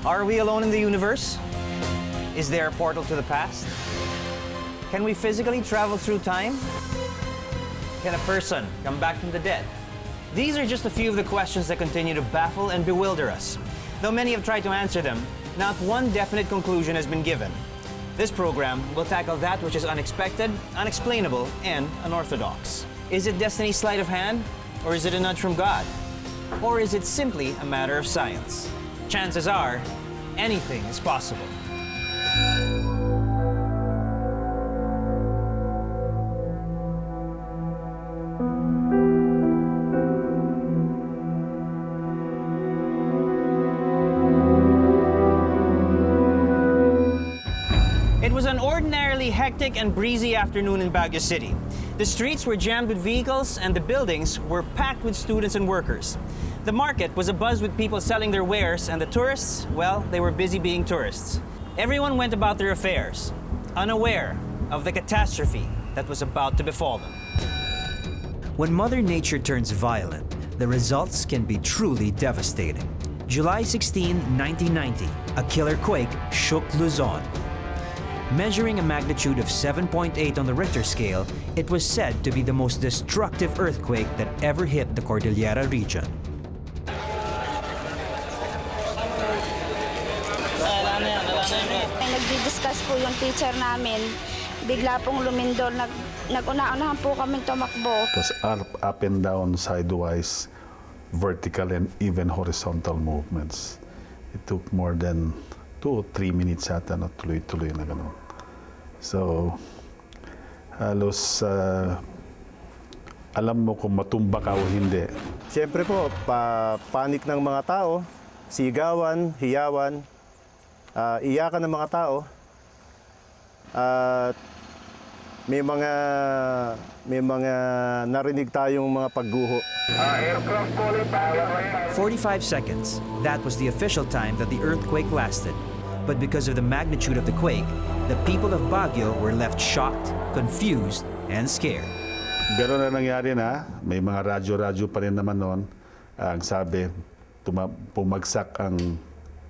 Are we alone in the universe? Is there a portal to the past? Can we physically travel through time? Can a person come back from the dead? These are just a few of the questions that continue to baffle and bewilder us. Though many have tried to answer them, not one definite conclusion has been given. This program will tackle that which is unexpected, unexplainable, and unorthodox. Is it destiny's sleight of hand? Or is it a nudge from God? Or is it simply a matter of science? Chances are, anything is possible. It was an ordinarily hectic and breezy afternoon in Baguio City. The streets were jammed with vehicles and the buildings were packed with students and workers. The market was abuzz with people selling their wares, and the tourists, well, they were busy being tourists. Everyone went about their affairs, unaware of the catastrophe that was about to befall them. When Mother Nature turns violent, the results can be truly devastating. July 16, 1990, a killer quake shook Luzon. Measuring a magnitude of 7.8 on the Richter scale, it was said to be the most destructive earthquake that ever hit the Cordillera region. Nagdi-discuss po yung teacher namin. Bigla pong lumindol. Nag-una-unahan po kami tumakbo. It was up and down, sidewise, vertical and even horizontal movements. It took more than 2 or 3 minutes yata na tuloy-tuloy na gano'n. So, halos alam mo kung matumba ka o hindi. Siyempre po, panik ng mga tao, sigawan, hiyawan, iyakan ng mga tao. At may mga narinig tayong mga pagguho. 45 seconds. That was the official time that the earthquake lasted. But because of the magnitude of the quake, the people of Baguio were left shocked, confused, and scared. Gano'n na nangyari na. May mga radyo-radyo pa rin naman noon. Ang sabi, pumagsak ang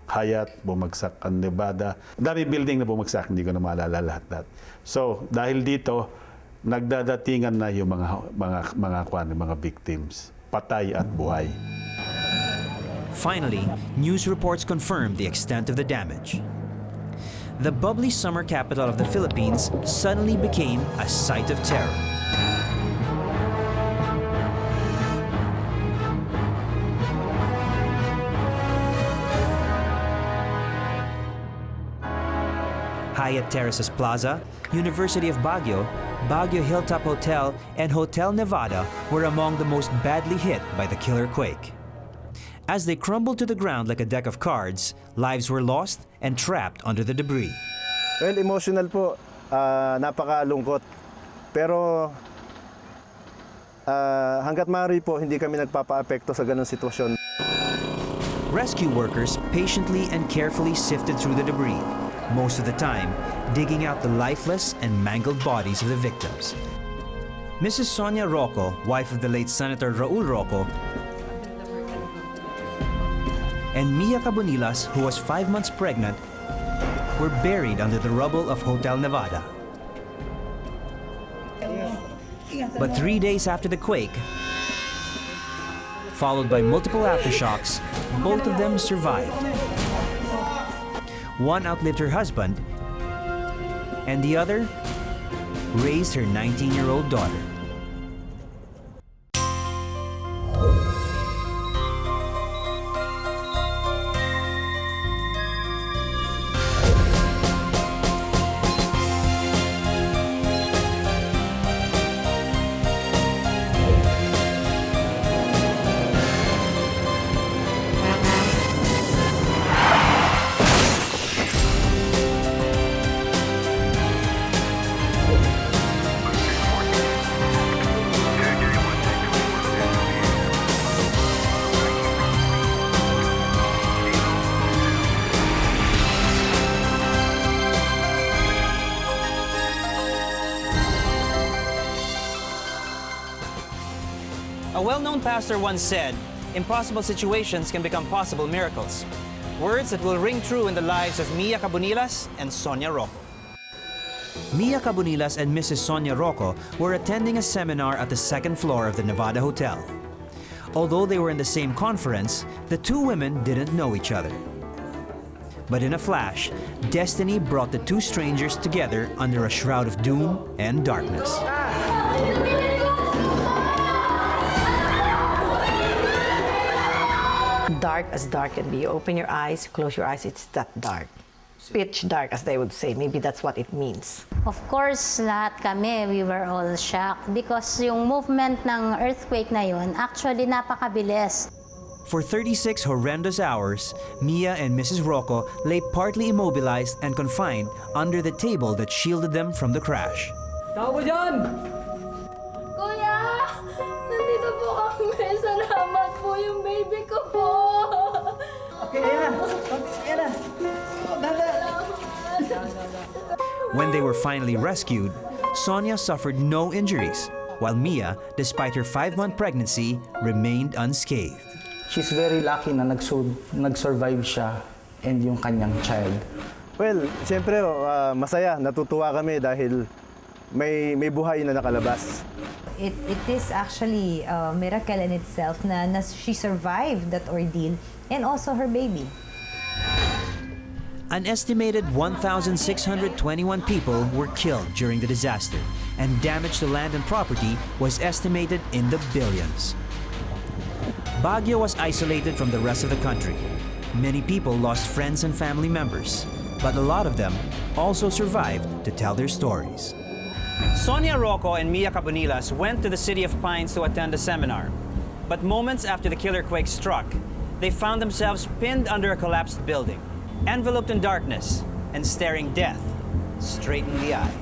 Higit, bumagsak ang Nevada. Dami building na bumagsak, hindi ko na maalala lahat. So, dahil dito, nagdadatingan na yung mga victims, patay at buhay. Finally, news reports confirmed the extent of the damage. The bubbly summer capital of the Philippines suddenly became a sight of terror. Hyatt Terraces Plaza, University of Baguio, Baguio Hilltop Hotel, and Hotel Nevada were among the most badly hit by the killer quake. As they crumbled to the ground like a deck of cards, lives were lost and trapped under the debris. Well, emotional po, napakalungkot. Pero hanggat maaari po, hindi kami nagpapa-apekto sa ganung sitwasyon. Rescue workers patiently and carefully sifted through the debris, most of the time digging out the lifeless and mangled bodies of the victims. Mrs. Sonia Rocco, wife of the late Senator Raul Rocco, and Mia Cabonilas, who was 5 months pregnant, were buried under the rubble of Hotel Nevada. But 3 days after the quake, followed by multiple aftershocks, both of them survived. One outlived her husband, and the other raised her 19-year-old daughter. A well-known pastor once said, impossible situations can become possible miracles. Words that will ring true in the lives of Mia Cabonilas and Sonia Rocco. Mia Cabonilas and Mrs. Sonia Rocco were attending a seminar at the second floor of the Nevada Hotel. Although they were in the same conference, the two women didn't know each other. But in a flash, destiny brought the two strangers together under a shroud of doom and darkness. Dark as dark can be. You open your eyes, you close your eyes, it's that dark. Pitch dark, as they would say. Maybe that's what it means. Of course, lahat kami, we were all shocked because yung movement ng earthquake na yun, actually napakabilis. For 36 horrendous hours, Mia and Mrs. Rocco lay partly immobilized and confined under the table that shielded them from the crash. Tao ba dyan? Kuya! Nandito po kami. Salamat po yung baby ko po. Okay, ayan na. Ayan na. When they were finally rescued, Sonia suffered no injuries, while Mia, despite her 5-month pregnancy, remained unscathed. She's very lucky na nag-survive siya and yung kanyang child. Well, siyempre, masaya. Natutuwa kami dahil may buhay na nakalabas. It is actually a miracle in itself na she survived that ordeal and also her baby. An estimated 1,621 people were killed during the disaster, and damage to land and property was estimated in the billions. Baguio was isolated from the rest of the country. Many people lost friends and family members, but a lot of them also survived to tell their stories. Sonia Rocco and Mia Cabonilas went to the City of Pines to attend a seminar. But moments after the killer quake struck, they found themselves pinned under a collapsed building, enveloped in darkness, and staring death straight in the eye.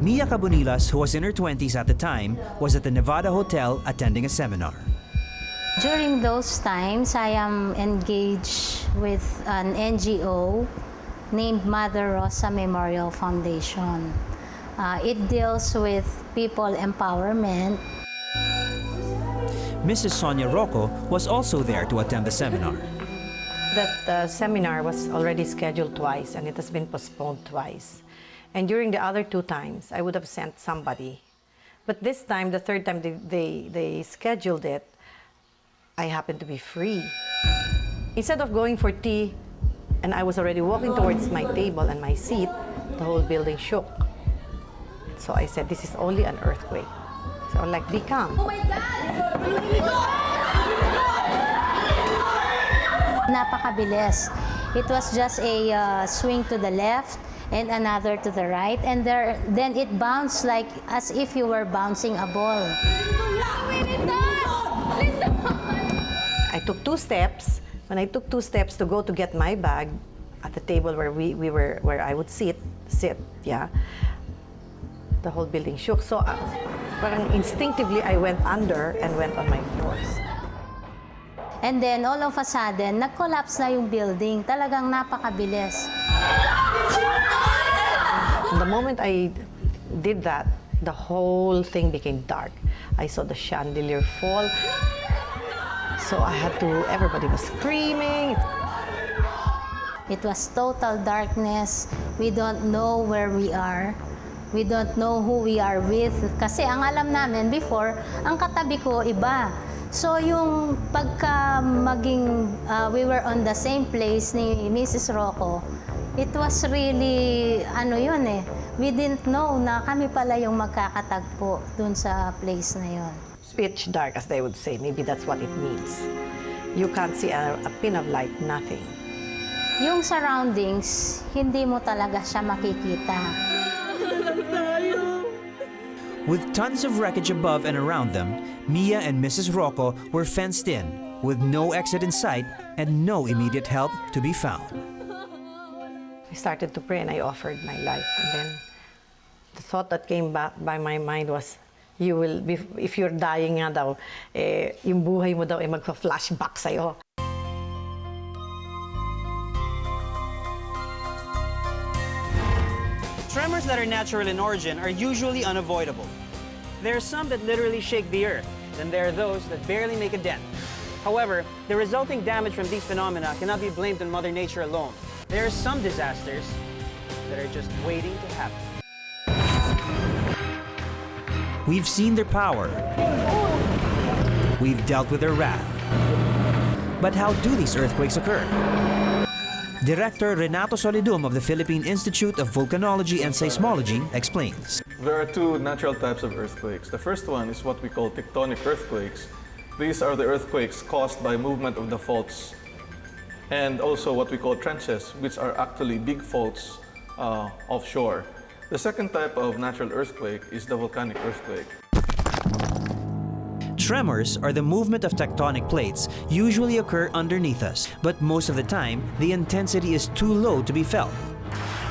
Mia Cabonilas, who was in her 20s at the time, was at the Nevada Hotel attending a seminar. During those times, I am engaged with an NGO named Mother Rosa Memorial Foundation. It deals with people empowerment. Mrs. Sonia Rocco was also there to attend the seminar. That seminar was already scheduled twice and it has been postponed twice. And during the other 2 times, I would have sent somebody. But this time, the third time they scheduled it, I happened to be free. Instead of going for tea, and I was already walking towards my table and my seat, the whole building shook. So I said, this is only an earthquake. So I'm like, be calm. Oh my God! Napakabilis. It was just a swing to the left and another to the right, and then it bounced like as if you were bouncing a ball. I took 2 steps. When I took 2 steps to go to get my bag at the table where where I would sit, yeah, the whole building shook. So parang instinctively, I went under and went on my floors. And then all of a sudden, nag-collapse na yung building. Talagang napakabilis. The moment I did that, the whole thing became dark. I saw the chandelier fall. So everybody was screaming. It was total darkness. We don't know where we are. We don't know who we are with. Kasi ang alam namin before, ang katabi ko iba. So yung pagka we were on the same place ni Mrs. Rocco, it was really, we didn't know na kami pala yung magkakatagpo dun sa place na yun. Pitch dark, as they would say. Maybe that's what it means. You can't see a pin of light, nothing. Yung surroundings, hindi mo talaga siya makikita. With tons of wreckage above and around them, Mia and Mrs. Rocco were fenced in, with no exit in sight and no immediate help to be found. I started to pray and I offered my life. And then the thought that came back by my mind was, you will be, if you're dying nga daw, yung buhay mo daw ay magpa-flashback sa'yo. Tremors that are natural in origin are usually unavoidable. There are some that literally shake the earth, then there are those that barely make a dent. However, the resulting damage from these phenomena cannot be blamed on Mother Nature alone. There are some disasters that are just waiting to happen. We've seen their power. We've dealt with their wrath. But how do these earthquakes occur? Director Renato Solidum of the Philippine Institute of Volcanology and Seismology explains. There are two natural types of earthquakes. The first one is what we call tectonic earthquakes. These are the earthquakes caused by movement of the faults, and also what we call trenches, which are actually big faults offshore. The second type of natural earthquake is the volcanic earthquake. Tremors are the movement of tectonic plates usually occur underneath us, but most of the time, the intensity is too low to be felt.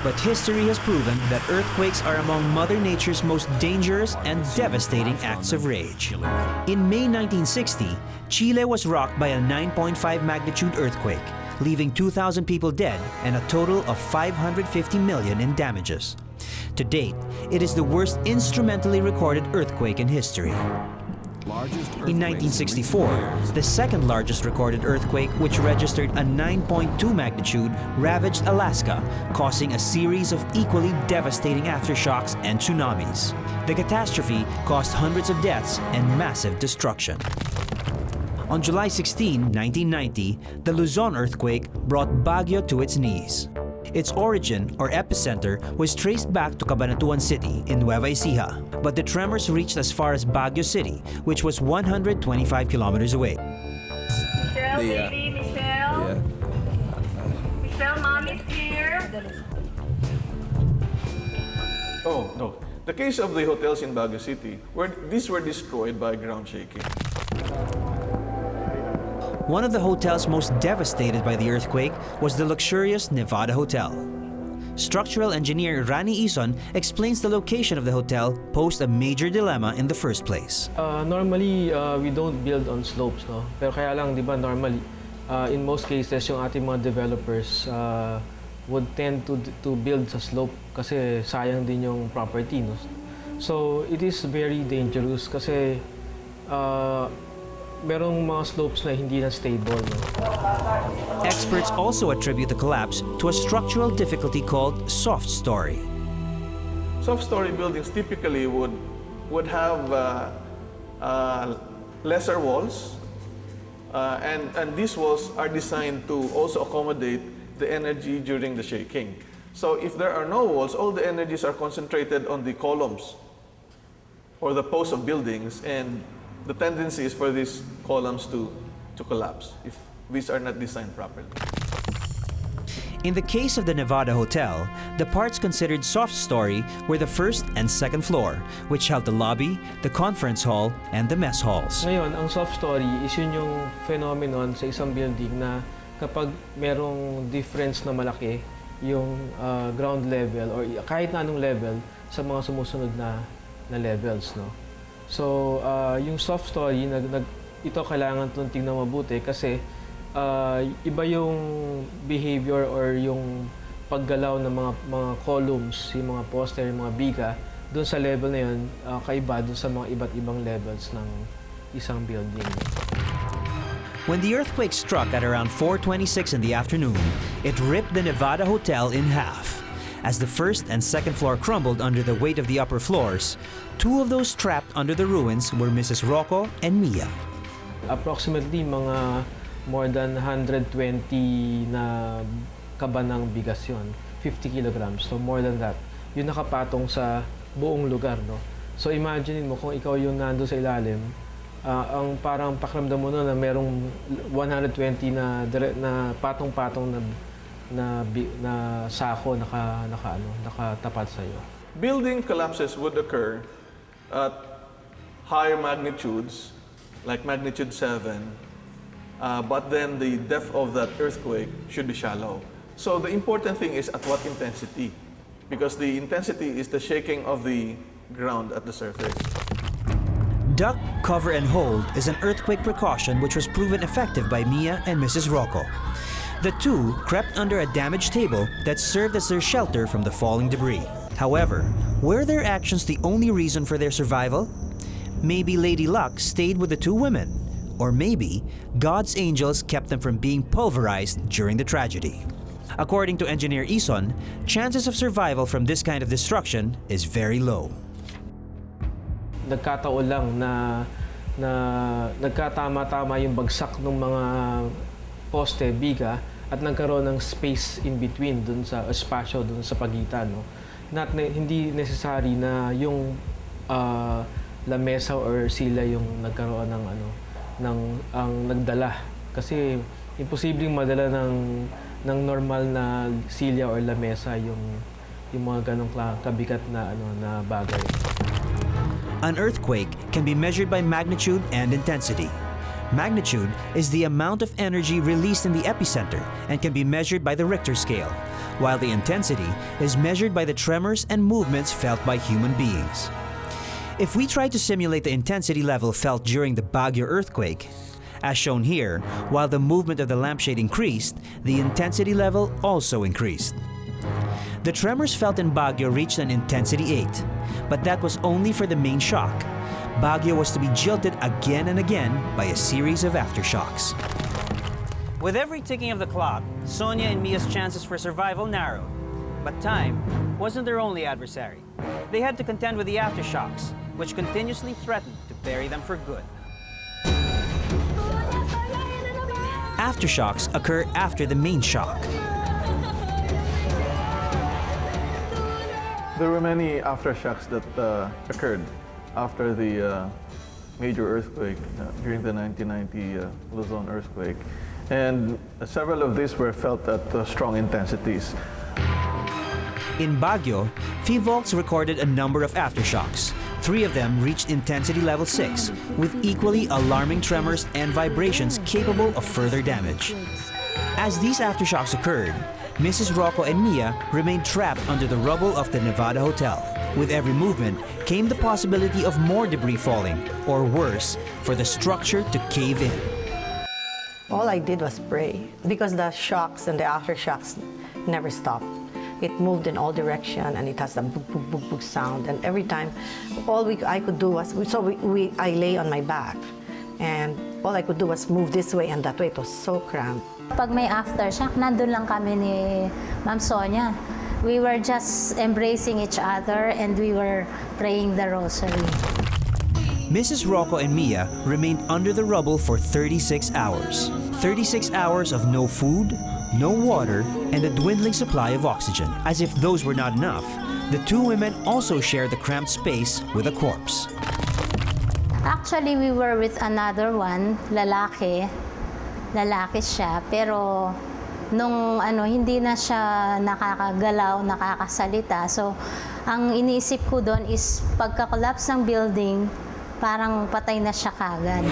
But history has proven that earthquakes are among Mother Nature's most dangerous and devastating acts of rage. In May 1960, Chile was rocked by a 9.5 magnitude earthquake, leaving 2,000 people dead and a total of 550 million in damages. To date, it is the worst instrumentally recorded earthquake in history. In 1964, the second largest recorded earthquake, which registered a 9.2 magnitude, ravaged Alaska, causing a series of equally devastating aftershocks and tsunamis. The catastrophe caused hundreds of deaths and massive destruction. On July 16, 1990, the Luzon earthquake brought Baguio to its knees. Its origin, or epicenter, was traced back to Cabanatuan City in Nueva Ecija, but the tremors reached as far as Baguio City, which was 125 kilometers away. Michelle, baby, Michelle. Yeah. Michelle, mommy's here. Oh, no. The case of the hotels in Baguio City, these were destroyed by ground shaking. One of the hotels most devastated by the earthquake was the luxurious Nevada Hotel. Structural engineer Rani Ison explains the location of the hotel posed a major dilemma in the first place. Normally, we don't build on slopes, no? Pero kaya lang, di ba, normally, in most cases, yung ating mga developers would tend to build sa slope kasi sayang din yung property, no? So, it is very dangerous kasi merong mga slopes na hindi na stable. No? Experts also attribute the collapse to a structural difficulty called soft story. Soft story buildings typically would have lesser walls, and these walls are designed to also accommodate the energy during the shaking. So if there are no walls, all the energies are concentrated on the columns or the posts of buildings, and the tendency is for these columns to collapse if these are not designed properly. In the case of the Nevada Hotel, the parts considered soft story were the first and second floor, which held the lobby, the conference hall, and the mess halls. Ngayon, ang soft story is yun yung phenomenon sa isang building na kapag merong difference na malaki yung ground level or kahit na anong level sa mga sumusunod na levels, no? So, yung soft story, ito kailangan itong tingnan mabuti kasi iba yung behavior or yung paggalaw ng mga columns, yung mga poster, yung mga biga, doon sa level na yun, kaiba doon sa mga iba't ibang levels ng isang building. When the earthquake struck at around 4:26 in the afternoon, it ripped the Nevada Hotel in half. As the first and second floor crumbled under the weight of the upper floors, two of those trapped under the ruins were Mrs. Rocco and Mia. Approximately mga more than 120 na kaba ng bigas yun, 50 kilograms, so more than that. Yun nakapatong sa buong lugar, no? So imagine mo kung ikaw yung nando sa ilalim, ang parang pakiramdam mo na merong 120 na patong-patong na sako nakatapat sa iyo. Building collapses would occur at higher magnitudes, like magnitude 7, but then the depth of that earthquake should be shallow. So the important thing is at what intensity, because the intensity is the shaking of the ground at the surface. Duck, cover, and hold is an earthquake precaution which was proven effective by Mia and Mrs. Rocco. The two crept under a damaged table that served as their shelter from the falling debris. However, were their actions the only reason for their survival? Maybe Lady Luck stayed with the two women, Or maybe God's angels kept them from being pulverized during the tragedy. According to engineer Ison, chances of survival from this kind of destruction is very low. Nagkataon lang na nagkatama-tama yung bagsak ng mga poste, biga, at nagkaroon ng space in between dun sa espasyo dun sa pagitan, no? Hindi necessary na yung lamesa or sila yung nagkaroon ng ang nagdala, kasi imposibleng madala ng normal na silya or lamesa yung mga ganong kabigat na na bagay. An earthquake can be measured by magnitude and intensity. Magnitude is the amount of energy released in the epicenter and can be measured by the Richter scale, while the intensity is measured by the tremors and movements felt by human beings. If we try to simulate the intensity level felt during the Baguio earthquake, as shown here, while the movement of the lampshade increased, the intensity level also increased. The tremors felt in Baguio reached an intensity 8, but that was only for the main shock. Baguio was to be jilted again and again by a series of aftershocks. With every ticking of the clock, Sonia and Mia's chances for survival narrowed. But time wasn't their only adversary. They had to contend with the aftershocks, which continuously threatened to bury them for good. Aftershocks occur after the main shock. There were many aftershocks that occurred after the major earthquake during the 1990 Luzon earthquake. And several of these were felt at strong intensities. In Baguio, PHIVOLCS recorded a number of aftershocks. 3 of them reached intensity level 6, with equally alarming tremors and vibrations capable of further damage. As these aftershocks occurred, Mrs. Rocco and Mia remained trapped under the rubble of the Nevada Hotel. With every movement came the possibility of more debris falling, or worse, for the structure to cave in. All I did was pray, because the shocks and the aftershocks never stopped. It moved in all directions, and it has a boop, boop, boop, boop sound. And every time, I could do was, I lay on my back, and all I could do was move this way and that way. It was so cramped. Pag may aftershock, nandun lang kami ni Ma'am Sonia. We were just embracing each other and we were praying the rosary. Mrs. Rocco and Mia remained under the rubble for 36 hours. 36 hours of no food, no water, and a dwindling supply of oxygen. As if those were not enough, the 2 women also shared the cramped space with a corpse. Actually, we were with another one, lalaki. Lalaki siya, pero nung hindi na siya nakakagalaw, nakakasalita. So, ang iniisip ko doon is pagka-collapse ng building, parang patay na siya kagad.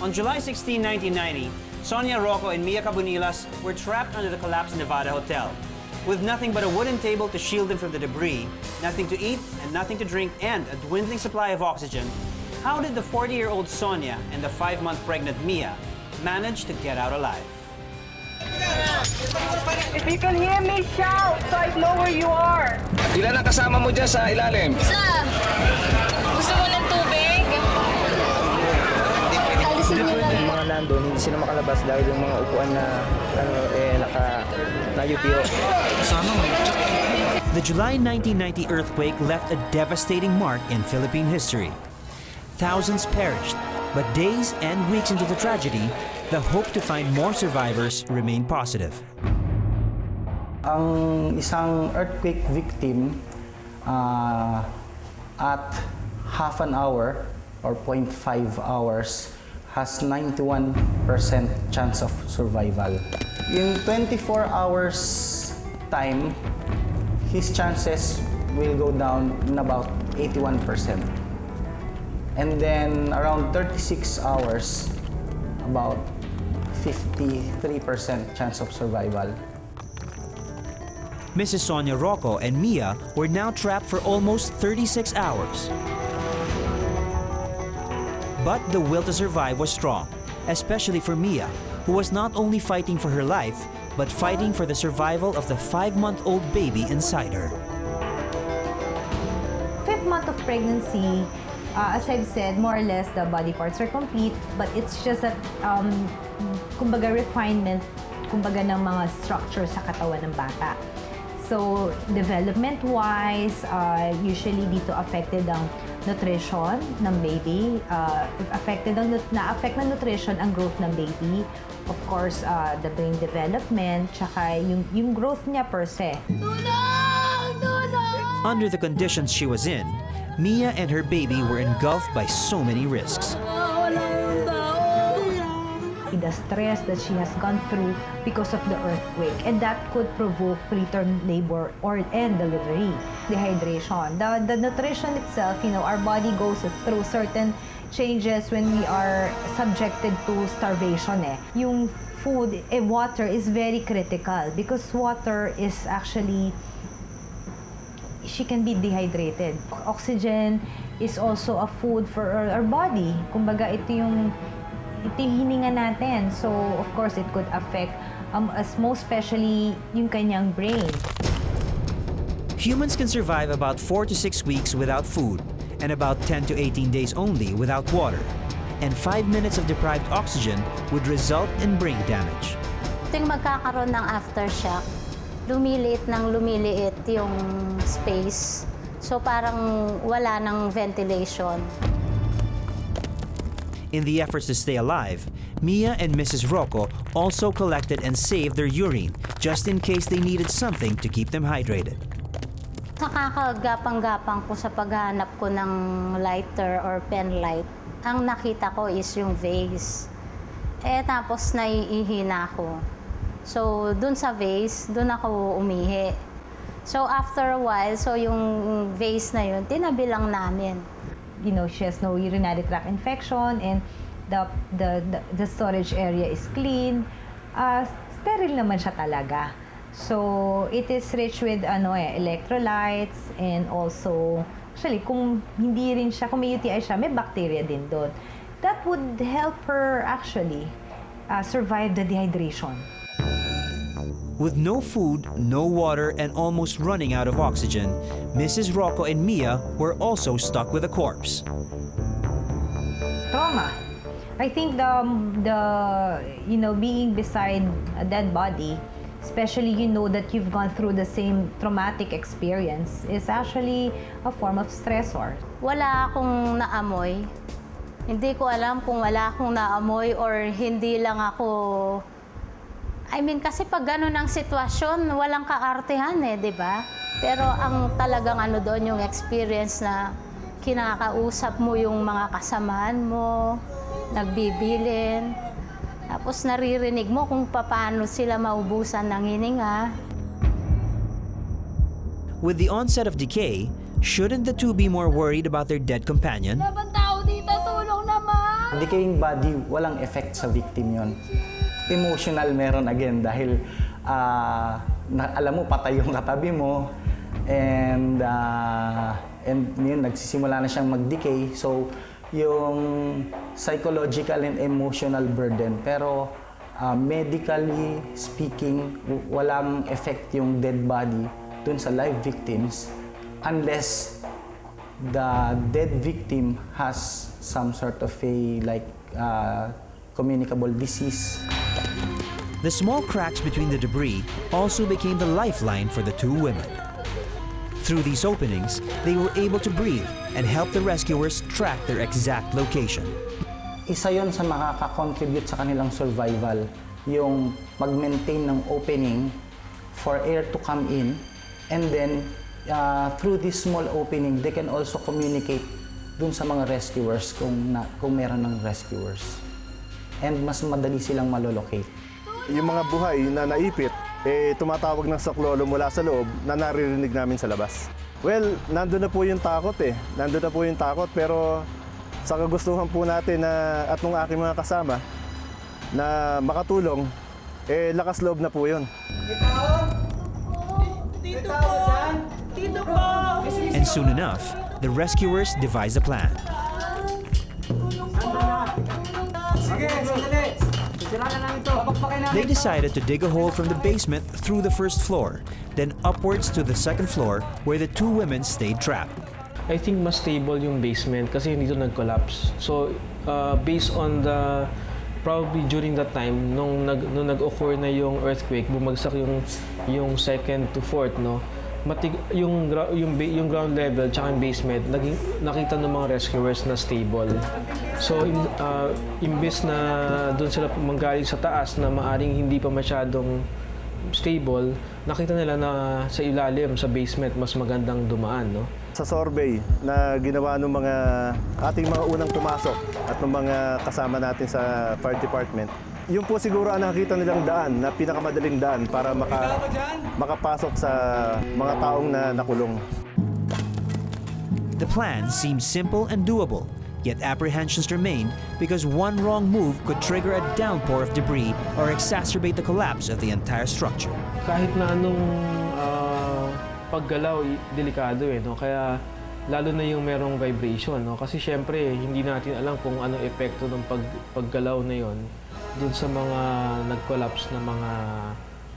On July 16, 1990, Sonia Rocco and Mia Cabunilas were trapped under the collapsed Nevada Hotel. With nothing but a wooden table to shield them from the debris, nothing to eat and nothing to drink, and a dwindling supply of oxygen, how did the 40-year-old Sonia and the 5-month pregnant Mia manage to get out alive? If you can hear me, shout so I know where you are. Ilan ang kasama mo dyan sa ilalim? Isa! Gusto mo ng tubig? Alisin niyo lang. Yung mga nandun, hindi sila makalabas dahil yung mga upuan na naka-nayupiyo. The July 1990 earthquake left a devastating mark in Philippine history. Thousands perished, but days and weeks into the tragedy, the hope to find more survivors remained positive. Ang isang earthquake victim at half an hour or 0.5 hours has 91% chance of survival. In 24 hours time, his chances will go down in about 81%. And then around 36 hours, about 53% chance of survival. Mrs. Sonia Rocco and Mia were now trapped for almost 36 hours. But the will to survive was strong, especially for Mia, who was not only fighting for her life, but fighting for the survival of the 5-month-old baby inside her. 5th month of pregnancy, As I've said, more or less the body parts are complete, but it's just that, kumbaga refinement, kumbaga ng mga structure sa katawan ng bata. So, development-wise, usually dito affected ang nutrition ng baby. Na-affect ng nutrition ang growth ng baby. Of course, the brain development, tsaka yung growth niya per se. Under the conditions she was in, Mia and her baby were engulfed by so many risks. The stress that she has gone through because of the earthquake, and that could provoke preterm labor and delivery. Dehydration. The nutrition itself, our body goes through certain changes when we are subjected to starvation. Yung food, water is very critical because water is actually, she can be dehydrated. Oxygen is also a food for our body. Kumbaga, ito yung hininga natin. So, of course, it could affect, most especially, yung kanyang brain. Humans can survive about 4 to 6 weeks without food, and about 10 to 18 days only without water. And 5 minutes of deprived oxygen would result in brain damage. Tuwing magkakaroon ng aftershock, lumiliit yung space. So parang wala ng ventilation. In the efforts to stay alive, Mia and Mrs. Rocco also collected and saved their urine just in case they needed something to keep them hydrated. Nakakagapang-gapang ko sa paghanap ko ng lighter or pen light. Ang nakita ko is yung vase. Tapos naiihina ako. So, dun sa vase, dun ako umihi. So, after a while, yung vase na yun, tinabi lang namin. She has no urinary tract infection and the storage area is clean. Sterile naman siya talaga. So, it is rich with electrolytes and also, actually, kung hindi rin siya, kung may UTI siya, may bacteria din doon. That would help her actually survive the dehydration. With no food, no water, and almost running out of oxygen, Mrs. Rocco and Mia were also stuck with a corpse. Trauma. I think being beside a dead body, especially that you've gone through the same traumatic experience, is actually a form of stressor. Wala akong naamoy. Hindi ko alam kung wala akong naamoy or hindi lang ako... kasi pag gano'n ang sitwasyon, walang kaartehan di ba? Pero ang talagang doon, yung experience na kinakausap mo yung mga kasamaan mo, nagbibilin, tapos naririnig mo kung paano sila maubusan ng hininga. With the onset of decay, shouldn't the two be more worried about their dead companion? Dapat tao dito, tulong naman! Decaying body, walang effect sa victim yon. Emotional meron again dahil alam mo patay yung katabi mo and yun nagsisimula na siyang mag-decay, so yung psychological and emotional burden, pero medically speaking walang effect yung dead body dun sa live victims unless the dead victim has some sort of a communicable disease. The small cracks between the debris also became the lifeline for the two women. Through these openings, they were able to breathe and help the rescuers track their exact location. Isa yon sa makaka-contribute sa kanilang survival, yung mag-maintain ng opening for air to come in, and then through this small opening, they can also communicate dun sa mga rescuers kung meron ng rescuers. And mas madali silang malolocate. Yung mga buhay na naipit, tumatawag ng saklolo mula sa loob na naririnig namin sa labas. Well, nandun na po yung takot Nandun na po yung takot, pero sa kagustuhan po natin at ng aking mga kasama na makatulong, lakas loob na po yun. And soon enough, the rescuers devised a plan. They decided to dig a hole from the basement through the first floor, then upwards to the second floor where the two women stayed trapped. I think mas stable yung basement kasi hindi ito nag-collapse. So, based on the probably during that time nung nag-occur na yung earthquake, bumagsak yung second to fourth, no. Yung ground level tsaka yung basement nakita ng mga rescuers na stable. So imbes na doon sila manggaling sa taas na maaring hindi pa masyadong stable, nakita nila na sa ilalim, sa basement, mas magandang dumaan, no? Sa survey na ginawa ng mga ating mga unang pumasok at ng mga kasama natin sa fire department, yun po siguro ang nakikita nilang daan na pinakamadaling daan para makapasok sa mga taong na nakulong. The plan seems simple and doable, yet apprehensions remain because one wrong move could trigger a downpour of debris or exacerbate the collapse of the entire structure. Kahit na anong paggalaw, delikado no? Kaya lalo na yung merong vibration, no? Kasi syempre, hindi natin alam kung anong epekto ng paggalaw na yon dun sa mga nag-collapse na mga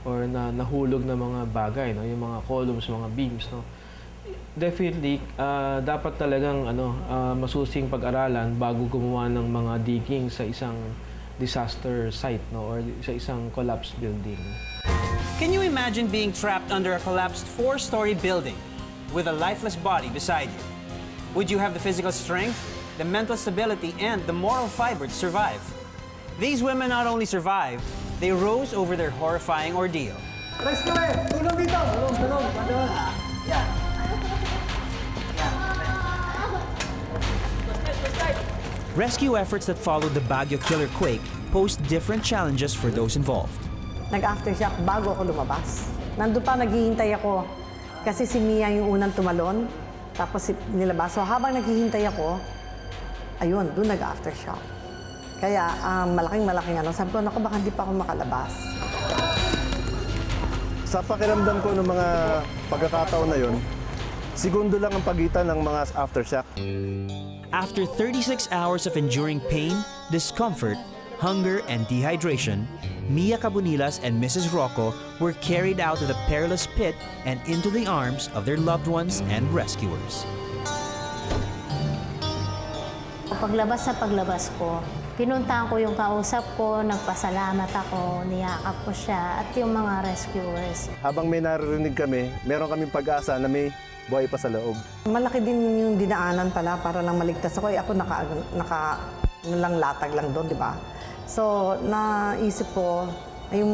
or na nahulog na mga bagay, no? Yung mga columns, mga beams, no? Definitely, dapat talagang masusing pag-aralan bago gumawa ng mga digging sa isang disaster site, no? Or sa isang collapsed building. Can you imagine being trapped under a collapsed 4-story building with a lifeless body beside you? Would you have the physical strength, the mental stability, and the moral fiber to survive? These women not only survived, they rose over their horrifying ordeal. Rescue efforts that followed the Baguio killer quake posed different challenges for those involved. Nag-aftershock bago ako lumabas. Nandun pa naghihintay ako kasi si Mia yung unang tumalon, tapos nilabas. So habang naghihintay ako, ayun, doon nag-aftershock. Kaya malaking sabi ko, naku, baka hindi pa ako makalabas. Sa pakiramdam ko ng mga pagkakataon na yun, segundo lang ang pagitan ng mga aftershock. After 36 hours of enduring pain, discomfort, hunger, and dehydration, Mia Cabunilas and Mrs. Rocco were carried out of the perilous pit and into the arms of their loved ones and rescuers. Paglabas ko, pinuntahan ko yung kausap ko, nagpasalamat ako, niyakap ko siya, at yung mga rescuers. Habang may naririnig kami, meron kaming pag-asa na may buhay pa sa loob. Malaki din yung dinaanan pala para lang maligtas ako. Ako latag lang doon, di ba? So, naisip ko, yung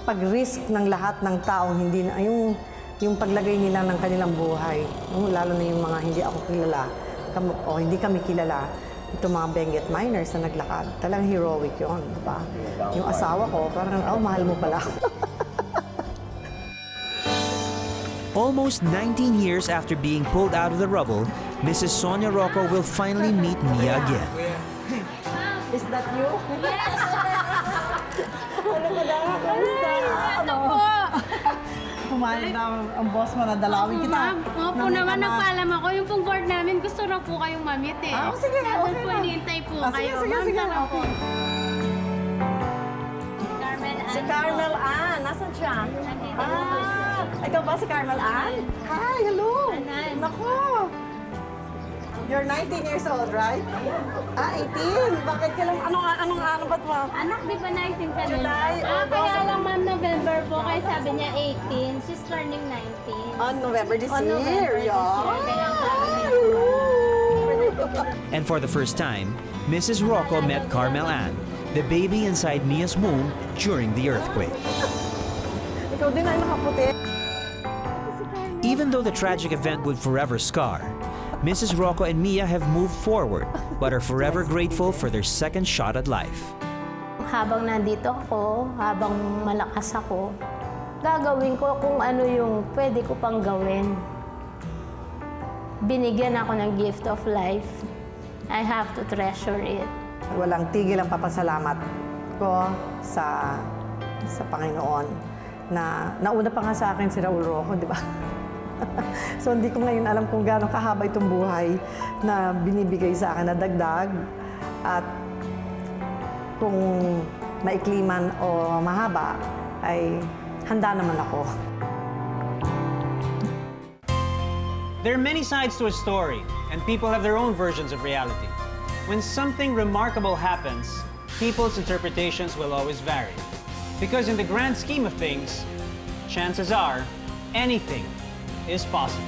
pag-risk ng lahat ng taong hindi na, yung paglagay nila ng kanilang buhay, lalo na yung mga hindi ako kilala, o hindi kami kilala, itong mga Benguet miners na naglakad. Talagang heroic yun, di ba? Yung asawa ko, parang, mahal mo pala. Almost 19 years after being pulled out of the rubble, Mrs. Sonia Rocco will finally meet Mia again. Is that you? Yes! Ano ka na? Kamusta? Ito po! Pumayag na ang boss mo na dalawin kita. Opo naman, nagpaalam ako. Yung pong board namin, gusto na po kayong mamit eh. Sige, Nandun okay po, lang. hinihintay po kayo. Sige. Tara po. Si Carmel Ann, nasan siya? Ikaw ba si Carmel Ann? Hi, hello! Nako! You're 19 years old, right? 18? Bakit kailan? Anong ba't mo? Anak, di ba 19 ka nun? July, August. Kaya lang ma'am, November po. Kaya sabi niya 18. She's turning 19. On November this On November year, this year. Kaya sabi niya. And for the first time, Mrs. Rocco met Carmel Ann, the baby inside Mia's womb during the earthquake. Ikaw din ay nakaputi. Even though the tragic event would forever scar, Mrs. Rocco and Mia have moved forward, but are forever grateful for their second shot at life. Habang nandito ako, habang malakas ako, gagawin ko kung ano yung pwede ko pang gawin. Binigyan ako ng gift of life. I have to treasure it. Walang tigil ang papasalamat ko sa Panginoon na nauna pa nga sa akin si Raul Rocco, di ba? So hindi ko ngayon alam kung gaano kahaba itong buhay na binibigay sa akin na dagdag, at kung maikli man o mahaba ay handa naman ako. There are many sides to a story, and people have their own versions of reality. When something remarkable happens, people's interpretations will always vary. Because in the grand scheme of things, chances are, anything is possible.